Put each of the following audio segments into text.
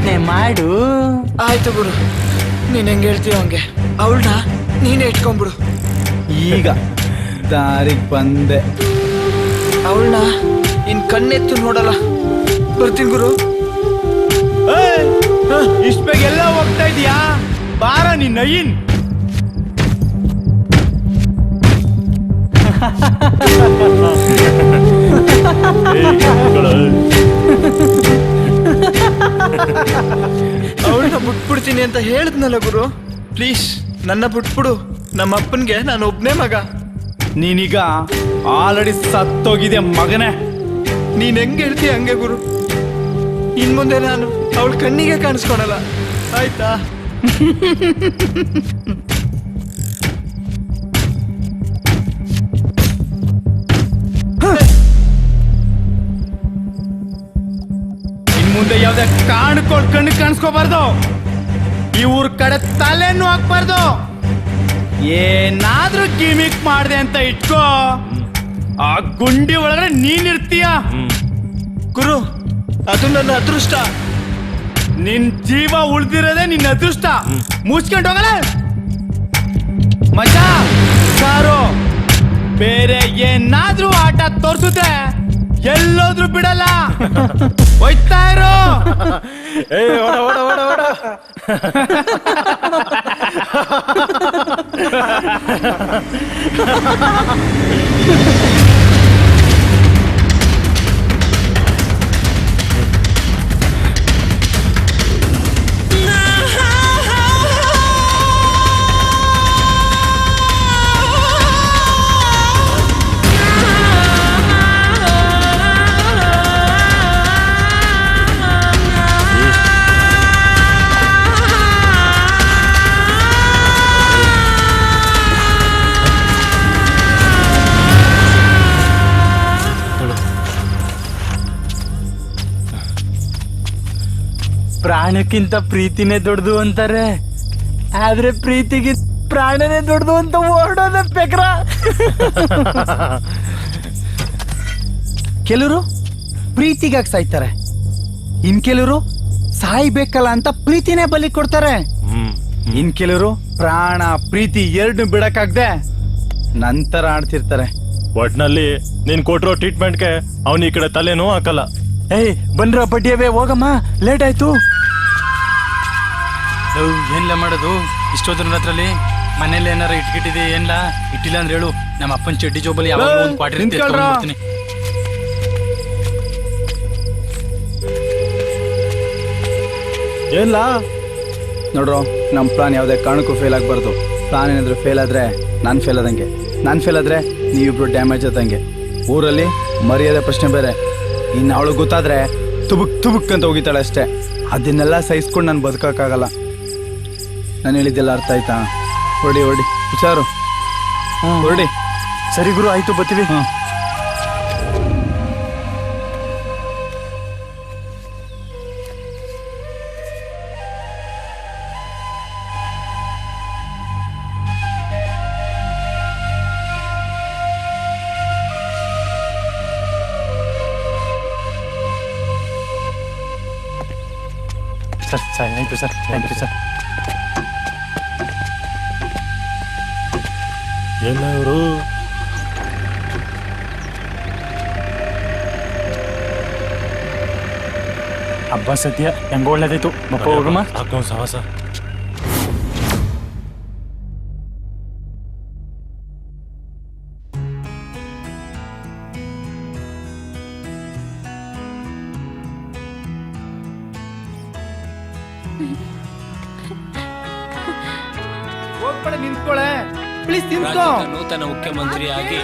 ಯೋಚನೆ ಮಾಡು. ಆಯ್ತು ಗುರು, ನೀನ್ ಹೆಂಗೆ ಹೇಳ್ತೀಯ ಹಂಗೆ. ಅವಳನ್ನ ನೀನೇ ಇಟ್ಕೊಂಡ್ಬಿಡು. ಈಗ ದಾರಿಗೆ ಬಂದೆ. ಅವಳನ್ನ ಇನ್ ಕಣ್ಣೆತ್ತು ನೋಡಲ್ಲ. ಬರ್ತೀನಿ ಗುರು. ಇಷ್ಟ ಬೇಗ ಎಲ್ಲ ಹೋಗ್ತಾ ಇದೀಯಾ? ಬಾರ ನಿನ್ನ ನಯಿನ್. ಅವಳನ್ನ ಬಿಟ್ಬಿಡ್ತೀನಿ ಅಂತ ಹೇಳಿದ್ನಲ್ಲ ಗುರು. ಪ್ಲೀಸ್ ನನ್ನ ಬಿಟ್ಬಿಡು. ನಮ್ಮ ಅಪ್ಪನ್ಗೆ ನಾನು ಒಬ್ನೇ ಮಗ. ನೀನೀಗ ಆಲ್ರೆಡಿ ಸತ್ತೋಗಿದೆ ಮಗನೇ. ನೀನ್ ಹೆಂಗೆ ಹೇಳ್ತೀಯ ಹಂಗೆ ಗುರು. ಇನ್ ಮುಂದೆ ನಾನು ಅವಳ ಕಣ್ಣಿಗೆ ಕಾಣಿಸ್ಕೊಳಲ್ಲ, ಆಯ್ತಾ? ಇನ್ ಮುಂದೆ ಯಾವ್ದೇ ಕಾಣ್ಕೊಳ್ ಕಣ್ಣು ಕಾಣಿಸ್ಕೋಬಾರ್ದು. ಇವ್ರ ಕಡೆ ತಲೆನೂ ಹಾಕ್ಬಾರ್ದು. ಏನಾದ್ರೂ ಗಿಮಿಕ್ ಮಾಡ್ದೆ ಅಂತ ಇಟ್ಕೋ, ಆ ಗುಂಡಿ ಒಳಗಡೆ ನೀನಿರ್ತೀಯ. ಗುರು, ಅದು ನನ್ನ ಅದೃಷ್ಟ. ನಿನ್ ಜೀವ ಉಳ್ದಿರೋದೇ ನಿನ್ನ ಅದೃಷ್ಟ. ಮುಚ್ಕೊಂಡು ಹೋಗಲ್ಲ ಮಜಾ ಸಾರು. ಬೇರೆ ಏನಾದ್ರೂ ಆಟ ತೋರ್ಸುತ್ತೆ ಎಲ್ಲೋದ್ರೂ ಬಿಡಲ್ಲ. ಹೋಯ್ತಾ ಇರು. ಪ್ರಾಣಕ್ಕಿಂತ ಪ್ರೀತಿನೇ ದೊಡ್ಡದು ಅಂತಾರೆ, ಆದ್ರೆ ಪ್ರೀತಿಗೆ ಪ್ರಾಣನೇ ದೊಡ್ಡದು ಅಂತ ಓಡೋದ ಪೆಕ್ರ. ಕೆಲವರು ಪ್ರೀತಿಗಾಗಿ ಸಾಯ್ತಾರೆ, ಇನ್ ಕೆಲವರು ಸಾಯ್ಬೇಕಲ್ಲ ಅಂತ ಪ್ರೀತಿನೇ ಬಲಿ ಕೊಡ್ತಾರೆ. ಇನ್ ಕೆಲವರು ಪ್ರಾಣ ಪ್ರೀತಿ ಎರಡು ಬಿಡಕ್ಕಾಗ್ದೆ ನಂತರ ಆಡ್ತಿರ್ತಾರೆ. ಒಟ್ನಲ್ಲಿ ನೀನ್ ಕೊಟ್ಟಿರೋ ಟ್ರೀಟ್ಮೆಂಟ್ಗೆ ಅವನು ಈ ಕಡೆ ತಲೆನೂ ಹಾಕಲ್ಲ. ಏಯ್ ಬಂದ್ರ ಬಡ್ಡಿಯವೇ, ಹೋಗಮ್ಮ, ಲೇಟ್ ಆಯ್ತು. ಏನ್ಲ ಮಾಡೋದು ಇಷ್ಟೋದ್ರ ಹತ್ರಲ್ಲಿ? ಮನೇಲಿ ಏನಾರ ಇಟ್ಕಿಟ್ಟಿದೆ ಏನ್ಲ? ಇಟ್ಟಿಲ್ಲ ಅಂದ್ರೆ ಹೇಳು, ನಮ್ಮ ಅಪ್ಪನ ಚಡ್ಡಿ ಜೋಬಲ್ಲಿ ಯಾವಾಗ ಒಂದು ಕ್ವಾರ್ಟರ್ ಇರ್ತೀನಿ. ಏನ್ಲ ನೋಡ್ರೋ, ನಮ್ಮ ಪ್ಲಾನ್ ಯಾವುದೇ ಕಾರಣಕ್ಕೂ ಫೇಲ್ ಆಗ್ಬಾರ್ದು. ಪ್ಲಾನ್ ಏನಾದ್ರು ಫೇಲ್ ಆದ್ರೆ ನಾನು ಫೇಲ್ ಆದಂಗೆ, ನಾನು ಫೇಲ್ ಆದ್ರೆ ನೀವಿಬ್ರು ಡ್ಯಾಮೇಜ್ ಆದಂಗೆ. ಊರಲ್ಲಿ ಮರ್ಯಾದೆ ಪ್ರಶ್ನೆ ಬೇರೆ. ಇನ್ನು ಅವಳು ಗೊತ್ತಾದ್ರೆ ತುಬುಕ್ ತುಬುಕ್ ಅಂತ ಹೋಗಿತಾಳೆ ಅಷ್ಟೇ. ಅದನ್ನೆಲ್ಲ ಸಹಿಸ್ಕೊಂಡು ನಾನು ಬದುಕೋಕ್ಕಾಗಲ್ಲ. ನಾನು ಹೇಳಿದ್ದೆಲ್ಲ ಅರ್ಥ ಆಯ್ತಾ? ಹೊಡಿ ಹೊಡಿ ಹುಷಾರು. ಹೊರಡಿ. ಸರಿ ಗುರು, ಆಯ್ತು, ಬರ್ತೀವಿ. Sir thank you sir, thank you sir. ಎಲ್ಲ ಇವರು ಹಬ್ಬ ಸದ್ಯ ಹೆಂಗ ಒಳ್ಳೇದಾಯ್ತು. ಮಪ್ಪ ಹೋಗಮ್ಮ. ಹಾಕೋ ಸಾಹಸ. ನಿಂತ್ಕೊಳೆ ಪ್ಲೀಸ್. ನೂತನ ಮುಖ್ಯಮಂತ್ರಿಯಾಗಿ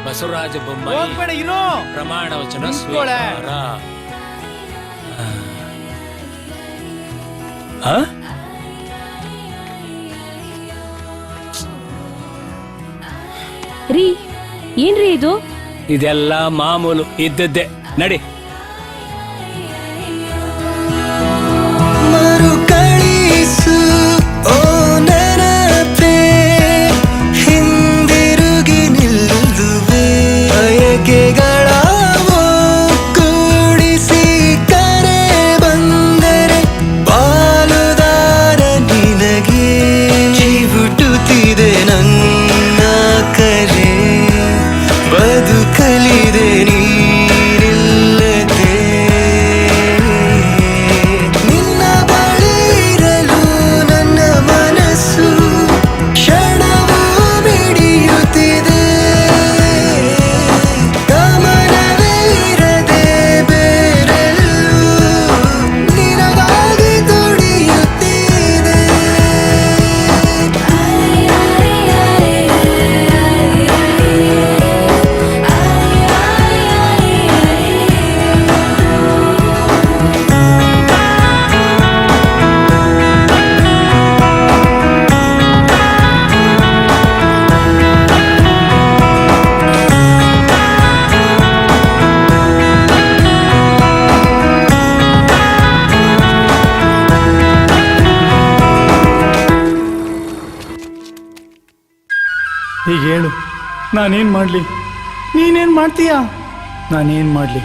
ಬಸವರಾಜ ಬೊಮ್ಮಾಯಿ ಪ್ರಮಾಣ ವಚನ ಸ್ವೀಕಾರ. ರೀ, ಏನ್ರಿ ಇದು? ಇದೆಲ್ಲ ಮಾಮೂಲು ಇದ್ದದ್ದೇ, ನಡಿ. ಈಗ ಹೇಳು, ನಾನೇನು ಮಾಡಲಿ? ನೀನೇನು ಮಾಡ್ತೀಯಾ? ನಾನೇನು ಮಾಡಲಿ?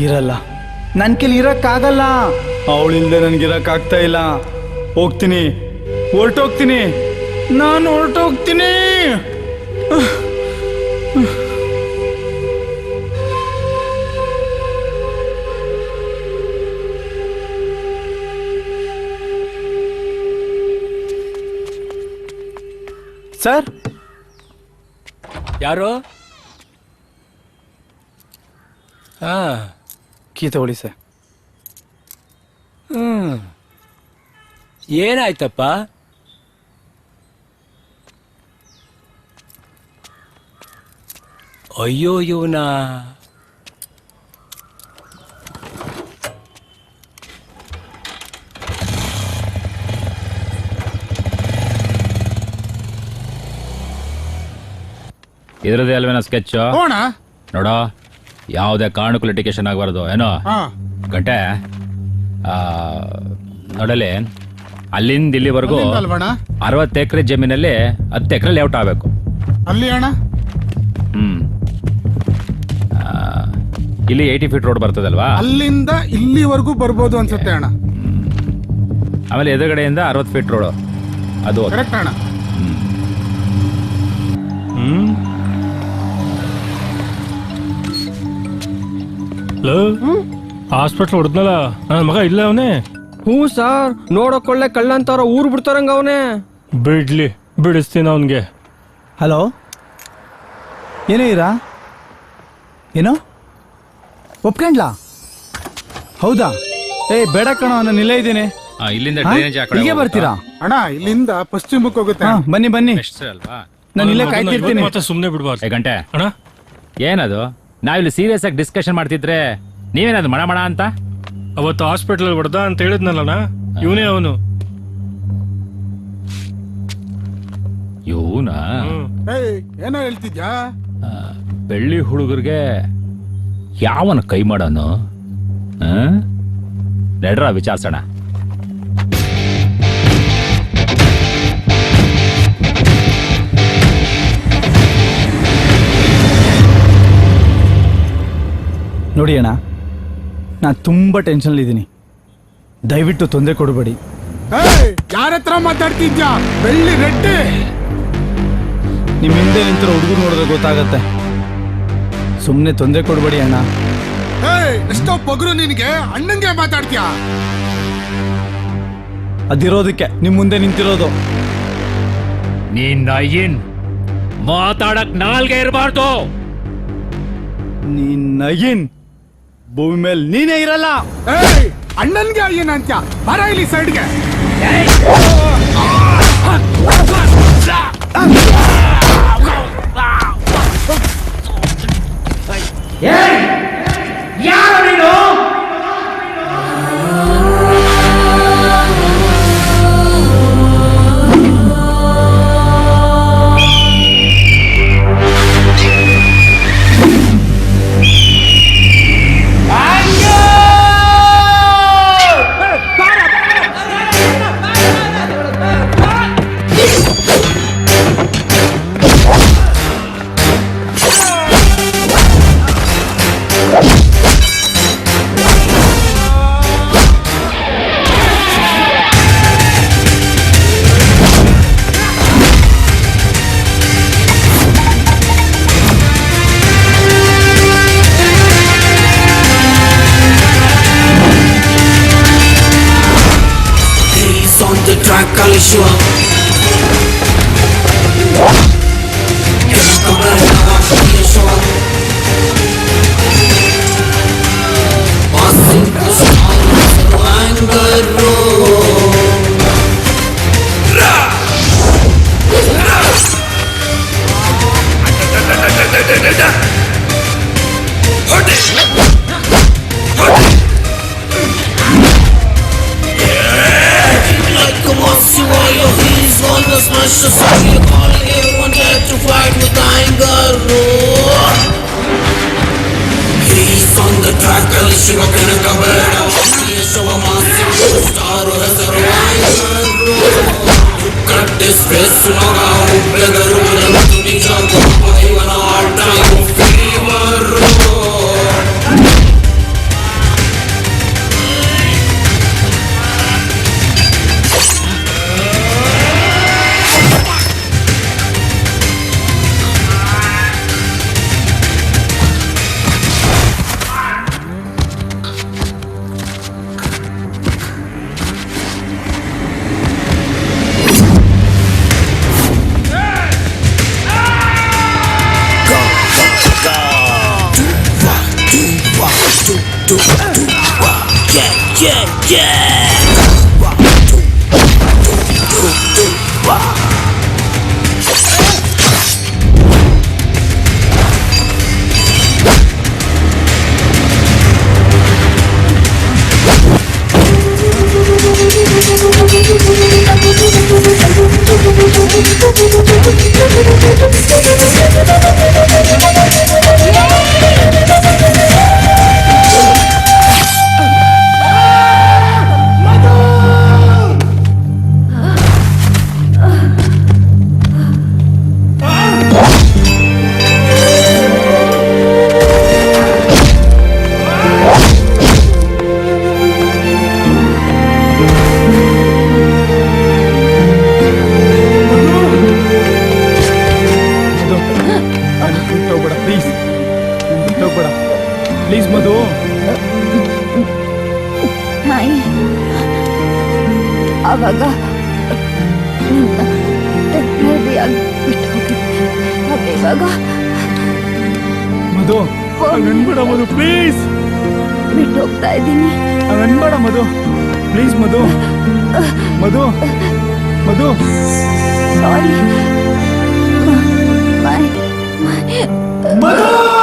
ಇರಲ್ಲ, ನನ್ನ ಕೈಲಿ ಇರೋಕ್ಕಾಗಲ್ಲ. ಅವಳಿಲ್ದೆ ನನಗಿರೋಕ್ಕಾಗ್ತಾ ಇಲ್ಲ. ಹೋಗ್ತೀನಿ, ಹೊರಟೋಗ್ತೀನಿ, ನಾನು ಹೊರಟೋಗ್ತೀನಿ. ಸರ್, ಯಾರು? ಹಾ, ಕೀ ತಗೊಳ್ಳಿ ಸರ್. ಏನಾಯ್ತಪ್ಪ? ಅಯ್ಯೋ ಇವನ ಇದ್ರದ್ದೇ ಅಲ್ವೇನೋ ಸ್ಕೆಚ್ ನೋಡೋ, ಯಾವುದೇ ಕಾರಣಕ್ಕೂ ಲಿಟಿಗೇಷನ್ ಆಗಬಾರ್ದು ಏನೋ ಗಂಟೆ. ನೋಡಲಿ, ಅಲ್ಲಿಂದ ಇಲ್ಲಿವರೆಗೂ 60 ಎಕರೆ ಜಮೀನಲ್ಲಿ 10 ಎಕರೆ ಲೇಔಟ್ ಆಗಬೇಕು. ಅಲ್ಲಿ ಅಣ್ಣ ಇಲ್ಲಿ 80 ಫೀಟ್ ರೋಡ್ ಬರ್ತದಲ್ವಾ, ಅಲ್ಲಿಂದ ಇಲ್ಲಿವರೆಗೂ ಬರ್ಬೋದು ಅನ್ಸುತ್ತೆ ಅಣ್ಣ. ಆಮೇಲೆ ಎದುರುಗಡೆಯಿಂದ 60 ಫೀಟ್ ರೋಡು ಅದು ಕರೆಕ್ಟ್ ಅಣ್ಣ. ಹಾಸ್ಪಿಟ್ಲ್ ಹೊಡೆದ್ನಲ್ಲ ನನ್ನ ಮಗ ಇಲ್ಲ ಅವನೇ. ಹ್ಞೂ ಸರ್, ನೋಡೋಕೊಳ್ಳೆ ಕಳ್ಳಂತಾರ ಊರು ಬಿಡ್ತಾರಂಗ ಅವನೇ. ಬಿಡ್ಲಿ, ಬಿಡಿಸ್ತೀನಿ ಅವನ್ಗೆ. ಹಲೋ, ಏನೋ ಇರಾ? ಏನೋ ಒಪ್ಕೊಂಡ್ಲಾ? ಹೌದಾ? ಬೇಡ ಕಣೋ, ನಾನು ಇಲ್ಲೇ ಇದ್ದೀನಿ. ಇಲ್ಲಿಂದ ಹಾ? ಡ್ರೈನೇಜ್ ಇಲ್ಲಿಗೆ ಬರ್ತೀರಾ? ಅಣ್ಣ ಇಲ್ಲಿಂದ ಪಶ್ಚಿಮಕ್ಕೆ ಹೋಗುತ್ತೆ. ಹಾ, ಬನ್ನಿ ಬನ್ನಿ, ಅಲ್ವಾ? ನಾನು ಇಲ್ಲೇ ಕಾಯ್ತಿರ್ತೀನಿ. ಮತ್ತೆ ಸುಮ್ಮನೆ ಬಿಡ್ಬಾರ್ದು. ಗಂಟೆ ಅಣ್ಣ, ಏನದು? ನಾವಿಲ್ಲಿ ಸೀರಿಯಸ್ ಆಗಿ ಡಿಸ್ಕಷನ್ ಮಾಡ್ತಿದ್ರೆ ನೀವೇನದು ಮಣ ಮಣ ಅಂತ? ಅವತ್ತು ಹಾಸ್ಪಿಟಲ್ ಹೊಡೆದ ಅಂತ ಹೇಳಿದ್ನಲ್ಲಣ್ಣ, ಇವನೇ ಅವನು. ಇವನಾ? ಏನೋ ಹೇಳ್ತಿದ್ಯಾ? ಬೆಳ್ಳಿ ಹುಡುಗರಿಗೆ ಯಾವನ ಕೈ ಮಾಡೋನು? ನಡ್ರ ವಿಚಾರಿಸೋಣ. ನೋಡಿ ಅಣ್ಣ, ನಾನು ತುಂಬ ಟೆನ್ಷನಲ್ಲಿದ್ದೀನಿ. ದಯವಿಟ್ಟು ತೊಂದರೆ ಕೊಡಬೇಡಿ. ಯಾರ ಹತ್ರ ಮಾತಾಡ್ತಿದ್ಯಾ? ಬೆಳ್ಳಿ ರೆಡ್ಡಿ, ನಿಮ್ಮ ಹಿಂದೆ ನಿಂತಿರೋ ಹುಡುಗರು ನೋಡಿದ್ರೆ ಗೊತ್ತಾಗತ್ತೆ. ಸುಮ್ಮನೆ ತೊಂದರೆ ಕೊಡಬೇಡಿ ಅಣ್ಣ. ಎಷ್ಟೋ ಪೊಗರು ನಿನಗೆ, ಅಣ್ಣಂಗೆ ಮಾತಾಡ್ತೀಯಾ? ಅದಿರೋದಕ್ಕೆ ನಿಮ್ಮ ಮುಂದೆ ನಿಂತಿರೋದು. ನೀನ್ ಏನ್ ಮಾತಾಡಕ್ ನಾಲ್ಗೆ ಇರಬಾರ್ದು. ನೀನ್ ಭೂಮಿ ಮೇಲೆ ನೀನೇ ಇರಲ್ಲ. ಅಣ್ಣನ್ಗೆ ಅಯ್ಯನ ಅಂತ್ಯ, ಬರ ಇಲ್ಲಿ ಸೈಡ್ಗೆ. Kalishua smash the song, you're calling everyone there to fight with anger. He's on the track, Kalishua Kanakabera. He's so a massive star who has a anger. Cut his face, long out, ಬಿಟ್ಟೋಗ್ಬೇಡ please, ಬಿಟ್ಟೋಗ್ಬೇಡ please Madhu. ನಾಯಿ ಆವಾಗ ನಿನ್ನ ಟೆಂಪ್ರರಿಯಾಗಿ ಬಿಟ್ಟು ಹೋಗಿದ್ದೆ. ಆದ್ರೆ ಇವಾಗ ಮಧು ಹಂಗನ್ಬೇಡ ಮಧು please. ಬಿಟ್ಟು ಹೋಗ್ತಾ ಇದ್ದೀನಿ. ಹಂಗನ್ಬೇಡ ಮಧು ಪ್ಲೀಸ್ ಮಧು. ಮಧು ಮಧು ಸಾರಿ. ಮಧು